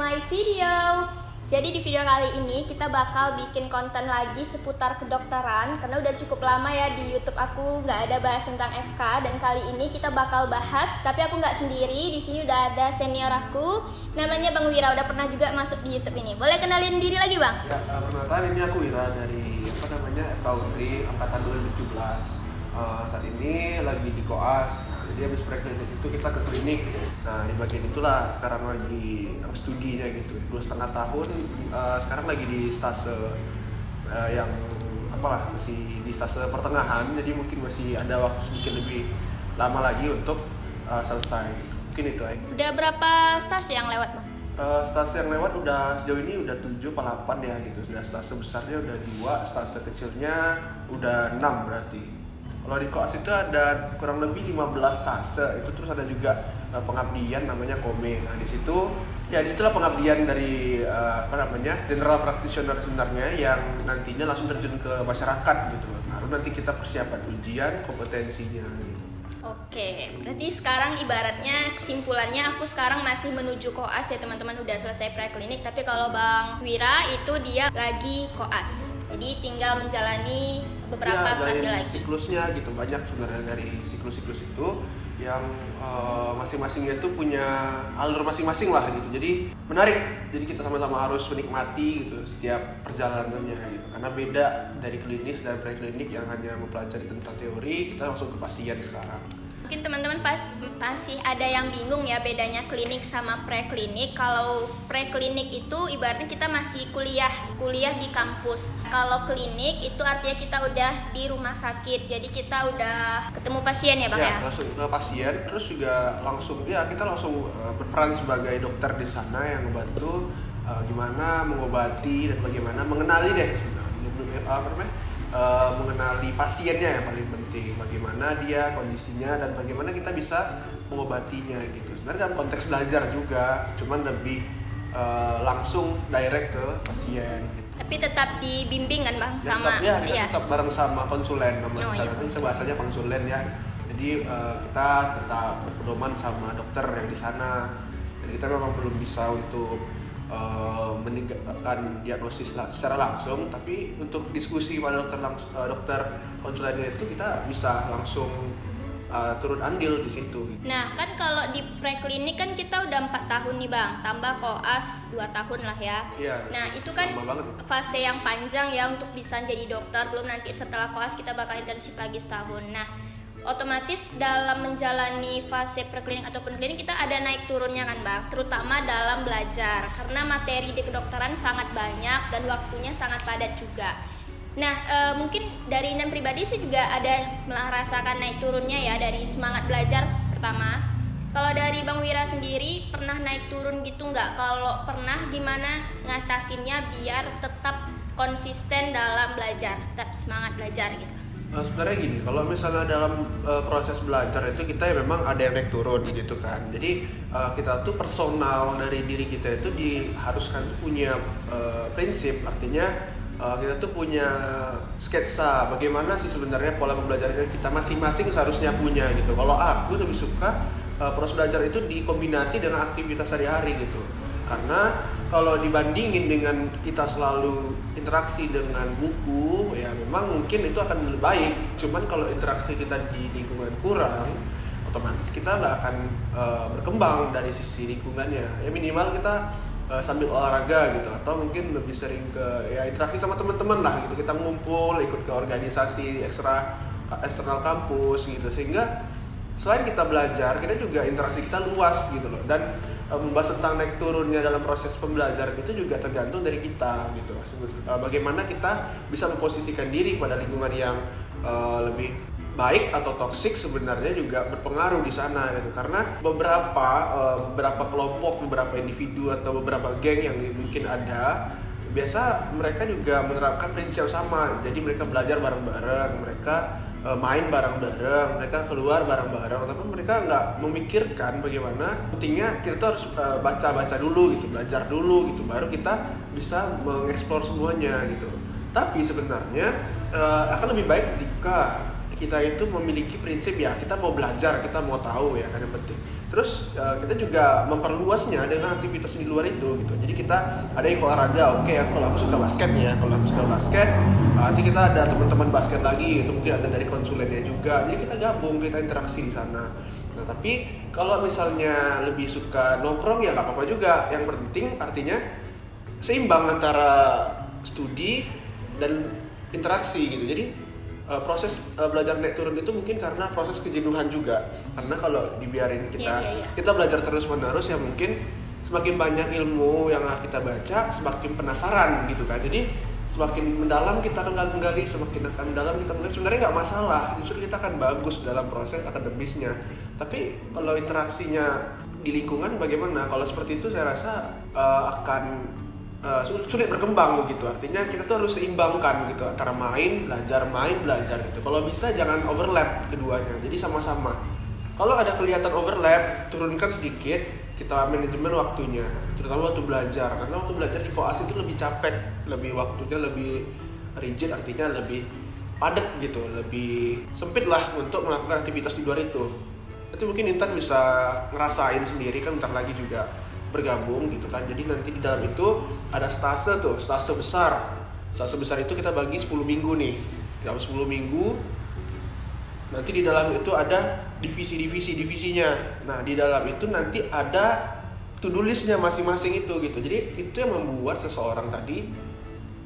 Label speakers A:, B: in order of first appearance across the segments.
A: my video. Jadi di video kali ini kita bakal bikin konten lagi seputar kedokteran karena udah cukup lama ya di YouTube aku nggak ada bahas tentang FK, dan kali ini kita bakal bahas, tapi aku nggak sendiri. Di sini udah ada senior aku, namanya Bang Wira, udah pernah juga masuk di YouTube ini. Boleh kenalin diri lagi, Bang?
B: Ya, perkenalkan ini aku Wira dari FKUNRI angkatan 2017. Saat ini lagi di koas, jadi habis preklinik itu kita ke klinik. Nah, di bagian itulah sekarang lagi studinya gitu, 2,5 tahun. Sekarang lagi di stase yang masih di stase pertengahan, jadi mungkin masih ada waktu sedikit lebih lama lagi untuk selesai. Mungkin itu aja.
A: Udah berapa stase yang lewat, Bang?
B: Stase yang lewat udah sejauh ini udah 7 atau 8 ya gitu. Sudah stase besarnya udah 2, stase kecilnya udah 6 berarti. Kalau di koas itu ada kurang lebih 15 stase, itu terus ada juga pengabdian namanya kome. Nah, disitulah pengabdian dari general practitioner sebenarnya yang nantinya langsung terjun ke masyarakat gitu. Lalu nanti kita persiapan ujian kompetensinya gitu.
A: Oke, berarti sekarang ibaratnya kesimpulannya aku sekarang masih menuju koas ya teman-teman, udah selesai preklinik. Tapi kalau Bang Wira itu dia lagi koas, jadi tinggal menjalani beberapa stase lagi.
B: Siklusnya gitu, banyak sebenarnya dari siklus-siklus itu yang masing-masingnya itu punya alur masing-masing lah gitu. Jadi menarik, jadi kita sama-sama harus menikmati gitu setiap perjalanannya gitu. Karena beda dari klinis dan preklinik yang hanya mempelajari tentang teori, kita langsung ke pasien sekarang.
A: Mungkin teman-teman pasti ada yang bingung ya bedanya klinik sama preklinik. Kalau preklinik itu ibaratnya kita masih kuliah di kampus. Kalau klinik itu artinya kita udah di rumah sakit. Jadi kita udah ketemu pasien ya, Bang ya?
B: Langsung ke pasien, terus juga kita langsung berperan sebagai dokter di sana yang membantu gimana mengobati dan bagaimana mengenali mengenali pasiennya yang paling penting, bagaimana dia kondisinya dan bagaimana kita bisa mengobatinya gitu. Sebenarnya dalam konteks belajar juga, cuman lebih langsung direct ke pasien gitu.
A: Tapi tetap dibimbing kan, Bang?
B: Tetap bareng sama konsulen, itu bahasanya konsulen ya. Jadi kita tetap berpedoman sama dokter yang di sana. Dan kita memang belum bisa untuk menegakkan diagnosis secara langsung, tapi untuk diskusi pada dokter konsulennya itu kita bisa langsung turun andil di situ.
A: Nah, kan kalau di preklinik kan kita udah 4 tahun nih, Bang, tambah koas 2 tahun lah ya.
B: Iya,
A: nah, itu kan fase yang panjang ya untuk bisa jadi dokter, belum nanti setelah koas kita bakal internship lagi setahun. Nah, otomatis dalam menjalani fase preklinik ataupun klinik kita ada naik turunnya kan, Bang, terutama dalam belajar karena materi di kedokteran sangat banyak dan waktunya sangat padat juga. Nah, mungkin dari Intan pribadi sih juga ada merasakan naik turunnya ya dari semangat belajar pertama. Kalau dari Bang Wira sendiri pernah naik turun gitu nggak? Kalau pernah, gimana ngatasinnya biar tetap konsisten dalam belajar, tetap semangat belajar gitu?
B: Sebenarnya gini, kalau misalnya dalam proses belajar itu kita ya memang ada yang naik turun gitu kan. Jadi kita tuh personal dari diri kita itu diharuskan tuh punya prinsip, artinya kita tuh punya sketsa bagaimana sih sebenarnya pola pembelajaran kita masing-masing seharusnya punya gitu. Kalau aku lebih suka proses belajar itu dikombinasi dengan aktivitas sehari-hari gitu. Karena kalau dibandingin dengan kita selalu interaksi dengan buku, ya memang mungkin itu akan lebih baik. Cuman kalau interaksi kita di lingkungan kurang, otomatis kita nggak akan berkembang dari sisi lingkungannya. Ya minimal kita sambil olahraga gitu, atau mungkin lebih sering ke interaksi sama teman-teman lah gitu. Kita ngumpul, ikut ke organisasi eksternal kampus gitu, sehingga selain kita belajar, kita juga interaksi kita luas gitu loh. Dan membahas tentang naik turunnya dalam proses pembelajaran itu juga tergantung dari kita gitu. Bagaimana kita bisa memposisikan diri pada lingkungan yang lebih baik atau toksik sebenarnya juga berpengaruh di sana gitu. Karena beberapa kelompok, beberapa individu atau beberapa geng yang mungkin ada, biasa mereka juga menerapkan prinsip yang sama. Jadi mereka belajar bareng-bareng, mereka main bareng-bareng, mereka keluar bareng-bareng, tapi mereka nggak memikirkan bagaimana pentingnya kita tuh harus baca-baca dulu gitu, belajar dulu gitu, baru kita bisa mengeksplor semuanya gitu. Tapi sebenarnya akan lebih baik jika kita itu memiliki prinsip ya, kita mau belajar, kita mau tahu ya kan yang penting. Terus kita juga memperluasnya dengan aktivitas di luar itu gitu. Jadi kita ada yang olahraga, oke ya, kalau aku suka basket nih ya, kalau aku suka basket, nanti kita ada teman-teman basket lagi, itu mungkin ada dari konsulennya juga. Jadi kita gabung, kita interaksi di sana. Nah tapi kalau misalnya lebih suka nongkrong ya nggak apa-apa juga. Yang penting artinya seimbang antara studi dan interaksi gitu. Jadi proses belajar naik turun itu mungkin karena proses kejenuhan juga, karena kalau dibiarin kita belajar terus menerus ya mungkin semakin banyak ilmu yang kita baca semakin penasaran gitu kan. Jadi semakin mendalam kita akan gali, semakin akan mendalam kita menggali, sebenarnya nggak masalah, justru kita akan bagus dalam proses akademisnya. Tapi kalau interaksinya di lingkungan bagaimana? Kalau seperti itu saya rasa akan sulit berkembang begitu. Artinya kita tuh harus seimbangkan gitu antara main belajar gitu. Kalau bisa jangan overlap keduanya, jadi sama-sama. Kalau ada kelihatan overlap, turunkan sedikit, kita manajemen waktunya, terutama waktu belajar. Karena waktu belajar di koas itu lebih capek, lebih waktunya lebih rigid, artinya lebih padat gitu, lebih sempit lah untuk melakukan aktivitas di luar itu. Nanti mungkin Intan bisa ngerasain sendiri kan, bentar lagi juga bergabung gitu kan. Jadi nanti di dalam itu ada stase besar. Stase besar itu kita bagi 10 minggu nih. Dalam 10 minggu nanti di dalam itu ada divisinya. Nah, di dalam itu nanti ada to-do list-nya masing-masing itu gitu. Jadi itu yang membuat seseorang tadi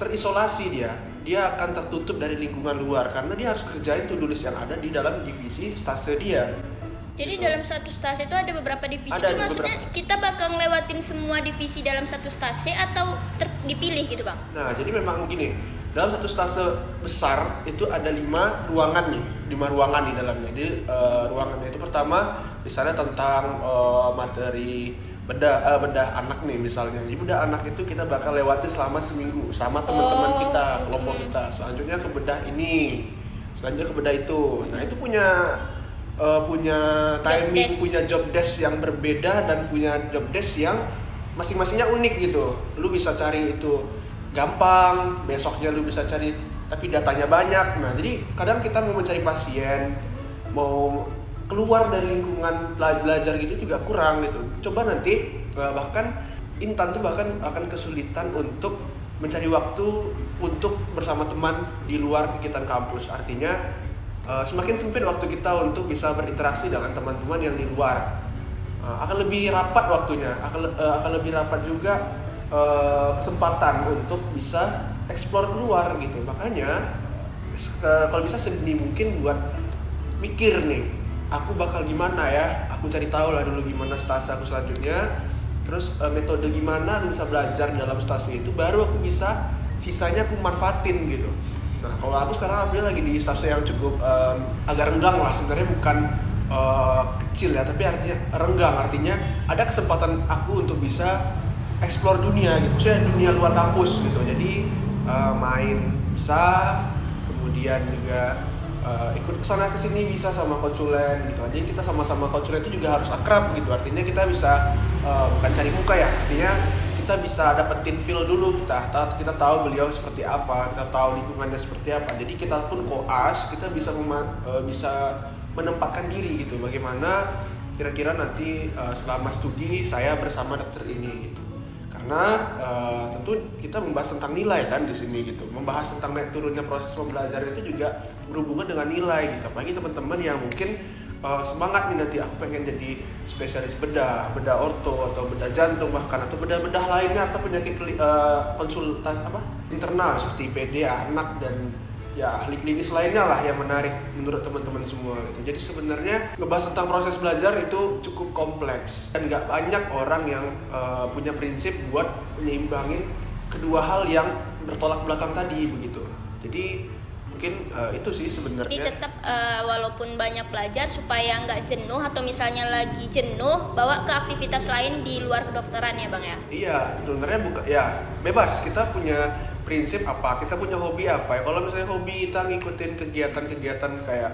B: terisolasi dia. Dia akan tertutup dari lingkungan luar karena dia harus kerjain to-do list yang ada di dalam divisi stase dia.
A: Jadi
B: gitu.
A: dalam satu stase itu ada beberapa divisi. Itu maksudnya kita bakal ngelewatin semua divisi dalam satu stase atau dipilih gitu Bang?
B: Nah jadi memang gini, dalam satu stase besar itu ada 5 ruangan nih, 5 ruangan di dalamnya. Jadi ruangannya itu pertama misalnya tentang materi bedah anak nih misalnya. Jadi bedah anak itu kita bakal lewati selama seminggu sama teman-teman kita, kelompok kita. Selanjutnya ke bedah ini, selanjutnya ke bedah itu. Nah itu punya timing, punya job desk yang berbeda dan punya job desk yang masing-masingnya unik gitu. Lu bisa cari itu gampang, besoknya lu bisa cari tapi datanya banyak. Nah jadi kadang kita mau mencari pasien, mau keluar dari lingkungan belajar gitu juga kurang gitu. Coba nanti bahkan Intan tuh bahkan akan kesulitan untuk mencari waktu untuk bersama teman di luar kegiatan kampus. Artinya semakin sempit waktu kita untuk bisa berinteraksi dengan teman-teman yang di luar. Akan lebih rapat waktunya, akan lebih rapat juga kesempatan untuk bisa explore keluar gitu. Makanya kalau bisa sedini mungkin buat mikir nih, aku bakal gimana ya, aku cari tahu lah dulu gimana stase aku selanjutnya, terus metode gimana aku bisa belajar di dalam stase itu, baru aku bisa sisanya aku manfaatin gitu. Nah kalau aku sekarang ambil lagi di stase yang cukup agak renggang lah, sebenarnya bukan kecil ya, tapi artinya renggang, artinya ada kesempatan aku untuk bisa explore dunia gitu, maksudnya dunia luar kampus gitu. Jadi main bisa, kemudian juga ikut kesana kesini bisa sama konsulen gitu. Jadi kita sama-sama konsulen itu juga harus akrab gitu, artinya kita bisa bukan cari muka ya, artinya kita bisa dapetin feel dulu, kita tahu beliau seperti apa, kita tahu lingkungannya seperti apa. Jadi kita pun koas, kita bisa menempatkan diri gitu, bagaimana kira-kira nanti selama studi saya bersama dokter ini gitu. Karena tentu kita membahas tentang nilai kan di sini gitu, membahas tentang naik turunnya proses pembelajaran itu juga berhubungan dengan nilai gitu. Apalagi teman-teman yang mungkin semangat nih nanti aku pengen jadi spesialis bedah orto atau bedah jantung bahkan, atau bedah lainnya, atau penyakit konsultasi internal seperti PD anak dan ya ahli klinis lainnya lah yang menarik menurut teman-teman semua gitu. Jadi sebenarnya ngebahas tentang proses belajar itu cukup kompleks dan nggak banyak orang yang punya prinsip buat menyeimbangin kedua hal yang bertolak belakang tadi begitu. Jadi mungkin itu sih sebenarnya.
A: Jadi tetap walaupun banyak belajar supaya nggak jenuh, atau misalnya lagi jenuh bawa ke aktivitas lain di luar kedokteran ya Bang ya?
B: Iya, sebenarnya bebas, kita punya prinsip apa, kita punya hobi apa ya. Kalau misalnya hobi kita ngikutin kegiatan-kegiatan kayak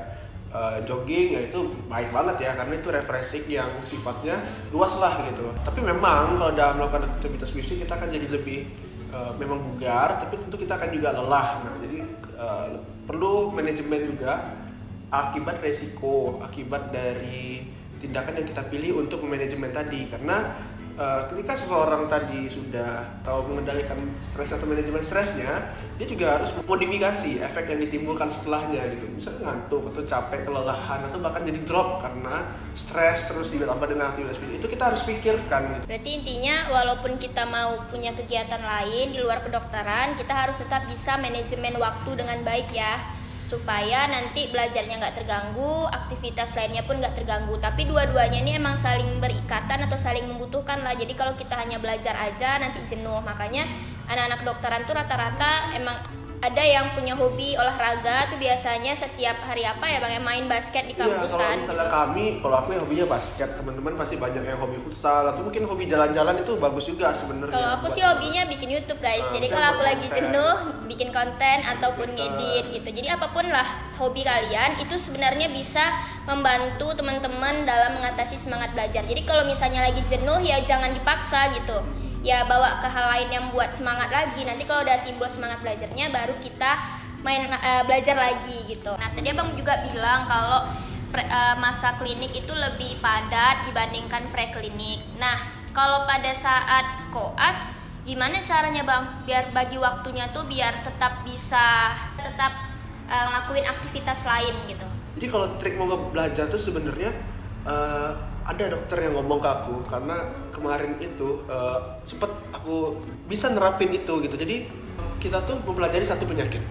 B: jogging ya itu baik banget ya, karena itu refreshing yang sifatnya luas lah gitu. Tapi memang kalau dalam melakukan aktivitas fisik kita akan jadi lebih memang bugar, tapi tentu kita akan juga lelah. Nah jadi perlu manajemen juga akibat resiko, akibat dari tindakan yang kita pilih untuk manajemen tadi. Karena ketika seseorang tadi sudah tahu mengendalikan stres atau manajemen stresnya, dia juga harus modifikasi efek yang ditimbulkan setelahnya gitu. Misalnya ngantuk atau capek, kelelahan, atau bahkan jadi drop karena stres terus ditambah dengan aktivitas fisik. Itu kita harus pikirkan gitu.
A: Berarti intinya walaupun kita mau punya kegiatan lain di luar kedokteran, kita harus tetap bisa manajemen waktu dengan baik ya, supaya nanti belajarnya nggak terganggu, aktivitas lainnya pun nggak terganggu. Tapi dua-duanya ini emang saling berikatan atau saling membutuhkan lah. Jadi kalau kita hanya belajar aja nanti jenuh. Makanya anak-anak kedokteran tuh rata-rata emang ada yang punya hobi olahraga tuh biasanya setiap hari apa ya bang, main basket di kampus
B: kalau
A: kan
B: misalnya
A: gitu.
B: kalau aku yang hobinya basket, teman-teman pasti banyak yang hobi futsal atau mungkin hobi jalan-jalan, itu bagus juga sebenarnya.
A: Kalau aku sih hobinya bikin YouTube guys. Jadi kalau aku lagi jenuh bikin konten ataupun ngedit gitu. Jadi apapun lah hobi kalian itu sebenarnya bisa membantu teman-teman dalam mengatasi semangat belajar. Jadi kalau misalnya lagi jenuh ya jangan dipaksa gitu. Ya bawa ke hal lain yang buat semangat lagi. Nanti kalau udah timbul semangat belajarnya baru kita belajar lagi gitu. Nah tadi abang juga bilang kalau masa klinik itu lebih padat dibandingkan preklinik. Nah kalau pada saat koas gimana caranya bang biar bagi waktunya tuh biar tetap bisa ngelakuin aktivitas lain gitu?
B: Jadi kalau trik mau belajar tuh sebenarnya ada dokter yang ngomong ke aku, karena kemarin itu sempet aku bisa nerapin itu gitu. Jadi kita tuh mempelajari satu penyakit.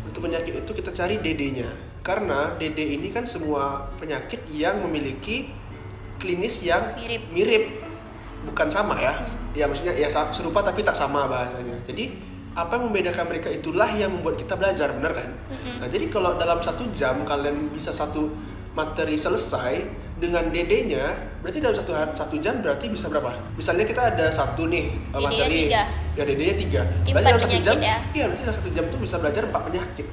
B: Untuk penyakit itu kita cari DD-nya, karena DD ini kan semua penyakit yang memiliki klinis yang mirip. Bukan sama ya. Ya maksudnya ya serupa tapi tak sama bahasanya. Jadi apa yang membedakan mereka itulah yang membuat kita belajar, benar kan? Nah jadi kalau dalam 1 jam kalian bisa satu materi selesai dengan DD-nya, berarti dalam satu jam berarti bisa berapa? Misalnya kita ada satu nih materi, ya DD-nya 3. Berarti dalam 1 jam, iya berarti dalam 1 jam tuh bisa belajar 4 penyakit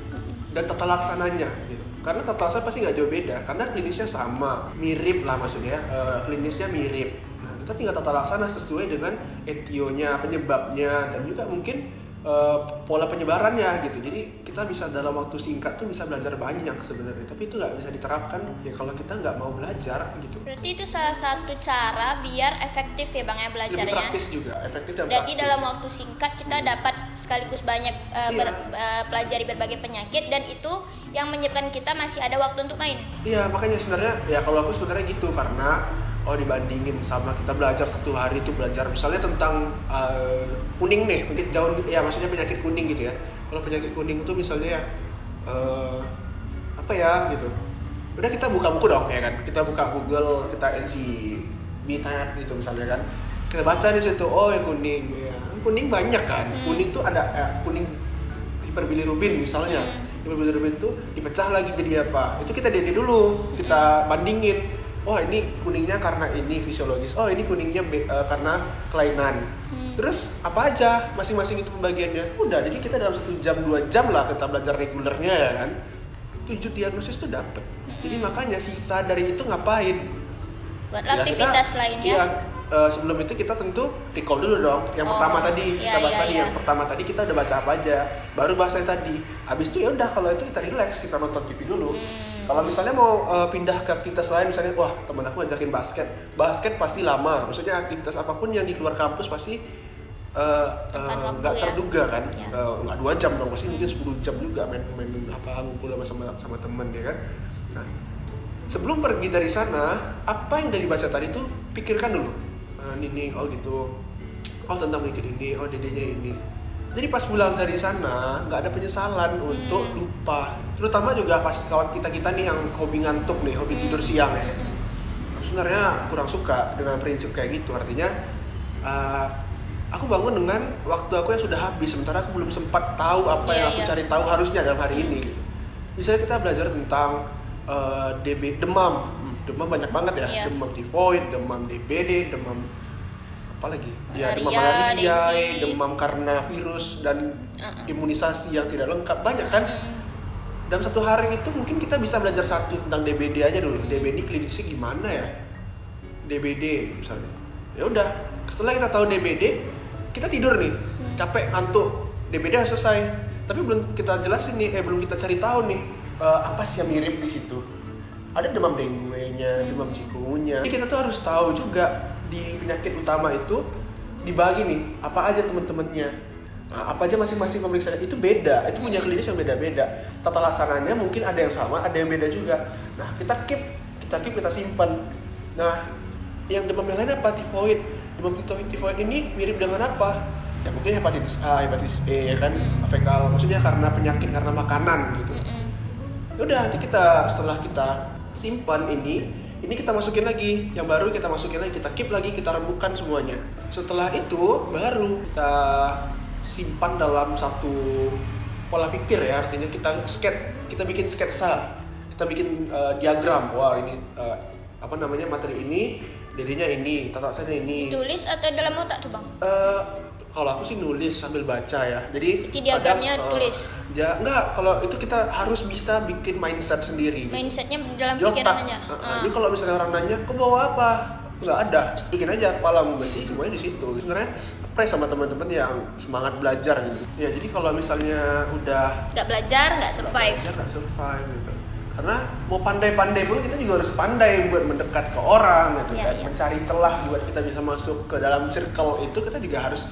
B: dan tata laksananya gitu. Karena tata laksana pasti nggak jauh beda, karena klinisnya sama, mirip lah maksudnya, klinisnya mirip. Nah kita tinggal tata laksana sesuai dengan etionya, penyebabnya, dan juga mungkin pola penyebarannya gitu. Jadi kita bisa dalam waktu singkat tuh bisa belajar banyak sebenarnya, tapi itu nggak bisa diterapkan ya kalau kita nggak mau belajar gitu.
A: Berarti itu salah satu cara biar efektif ya bang ya belajarnya.
B: Lebih praktis juga, efektif dan
A: jadi
B: praktis.
A: dalam waktu singkat kita dapat sekaligus banyak pelajari berbagai penyakit, dan itu yang menyebabkan kita masih ada waktu untuk main.
B: Iya makanya sebenarnya ya kalau aku sebenarnya gitu, karena dibandingin sama kita belajar 1 hari itu belajar misalnya tentang kuning nih, mungkin jauh ya, maksudnya penyakit kuning gitu ya. Kalau penyakit kuning itu misalnya apa ya gitu, udah kita buka buku dong ya kan, kita buka Google, kita NCBTAT gitu misalnya kan, kita baca di situ ya kuning ya. Kuning banyak kan, kuning tuh ada kuning hiperbilirubin misalnya. Hiperbilirubin tuh dipecah lagi jadi apa, itu kita DD dulu, kita bandingin. Oh ini kuningnya karena ini fisiologis, oh ini kuningnya karena kelainan. Terus apa aja masing-masing itu pembagiannya. Udah, jadi kita dalam 1 jam 2 jam lah kita belajar regulernya ya kan. 7 diagnosis tuh dapet. Jadi makanya sisa dari itu ngapain?
A: Buat aktivitas lainnya.
B: Iya, sebelum itu kita tentu recall dulu dong. Yang pertama tadi kita bahas tadi. Yang pertama tadi kita udah baca apa aja, baru bahas yang tadi. Habis itu ya udah, kalau itu kita relax, kita nonton TV dulu. Kalau misalnya mau pindah ke aktivitas lain, misalnya wah temen aku ngajakin basket pasti lama. Maksudnya aktivitas apapun yang di luar kampus pasti nggak terduga kan, nggak 2 jam dong, pasti mungkin 10 jam juga main apa ngumpul sama temen ya kan. Nah sebelum pergi dari sana, apa yang udah dibaca tadi tuh pikirkan dulu. Ini oh gitu, oh tentang penyakit ini, oh DD-nya ini. Jadi pas pulang dari sana nggak ada penyesalan untuk lupa. Terutama juga pas kawan kita nih yang hobi ngantuk nih, hobi tidur siang ya. Sebenarnya kurang suka dengan prinsip kayak gitu. Artinya aku bangun dengan waktu aku yang sudah habis, sementara aku belum sempat tahu apa yang aku cari tahu harusnya dalam hari ini. Gitu. Misalnya kita belajar tentang demam banyak banget ya, demam tifoid, demam DBD, demam apa lagi? Ya demam malaria, demam karena virus dan imunisasi yang tidak lengkap, banyak kan? Dalam 1 hari itu mungkin kita bisa belajar 1 tentang DBD aja dulu. DBD klinisnya gimana ya? DBD misalnya. Ya udah, setelah kita tahu DBD, kita tidur nih, capek, ngantuk. DBD harus selesai. Tapi belum kita jelasin nih, belum kita cari tahu nih apa sih yang mirip di situ. ada demam dengue-nya, demam chikungunya. Jadi kita tuh harus tahu juga di penyakit utama itu dibagi nih apa aja teman-temannya. Nah, apa aja masing-masing pemeriksaan itu beda, itu punya klinis yang beda-beda. Tata laksananya mungkin ada yang sama, ada yang beda juga. Nah, kita simpan. Nah, yang demam yang lain apa? Tifoid. Demam tifoid ini mirip dengan apa? Ya mungkin hepatitis A, hepatitis B ya kan, fekal. Maksudnya karena penyakit, karena makanan gitu. Udah nanti setelah kita simpan ini kita masukin lagi, yang baru kita masukin lagi, kita keep lagi, kita rembukan semuanya. Setelah itu baru kita simpan dalam satu pola pikir ya, artinya kita bikin sketsa, kita bikin diagram. Wah ini materi ini, dirinya ini, tata laksana ini.
A: Tulis atau dalam otak tuh bang?
B: Kalau aku sih nulis sambil baca ya. Jadi
A: diagramnya tulis.
B: Ya enggak, kalau itu kita harus bisa bikin mindset sendiri.
A: Mindsetnya dalam pikiran aja.
B: Jadi kalau misalnya orang nanya, "Kau bawa apa?" Enggak ada. Bikin aja kepala berarti semuanya di situ. Sebenarnya pray sama teman-teman yang semangat belajar gitu. Ya, jadi kalau misalnya udah
A: enggak belajar, enggak survive.
B: Enggak survive gitu. Karena mau pandai-pandai pun kita juga harus pandai buat mendekat ke orang gitu kan. Mencari celah buat kita bisa masuk ke dalam circle itu, kita juga harus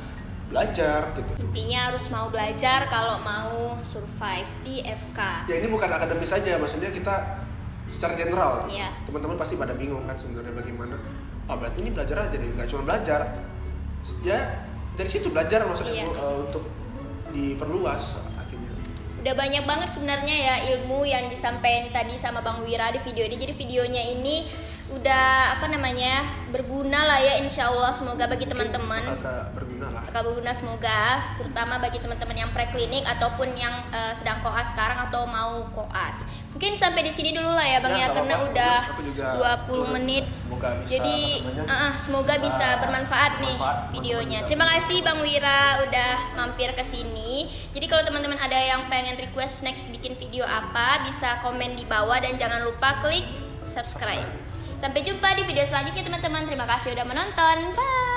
B: belajar gitu.
A: Intinya harus mau belajar kalau mau survive di FK.
B: Ya ini bukan akademis saja, maksudnya kita secara general.
A: Iya.
B: Teman-teman pasti pada bingung kan sebenarnya bagaimana. Berarti ini belajar aja nih, nggak cuma belajar. Ya dari situ belajar maksudnya untuk diperluas akhirnya.
A: Udah banyak banget sebenarnya ya ilmu yang disampaikan tadi sama Bang Wira di video ini. Jadi videonya ini udah berguna lah ya, insya Allah. Semoga bagi teman-teman berguna semoga, terutama bagi teman-teman yang preklinik ataupun yang sedang koas sekarang atau mau koas. Mungkin sampai di sini dulu lah ya bang ya, karena udah 20 menit. Semoga bisa bermanfaat nih videonya. Terima kasih Bang Wira udah mampir ke sini. Jadi kalau teman-teman ada yang pengen request next bikin video apa, bisa komen di bawah dan jangan lupa klik subscribe. Sampai jumpa di video selanjutnya teman-teman. Terima kasih udah menonton. Bye.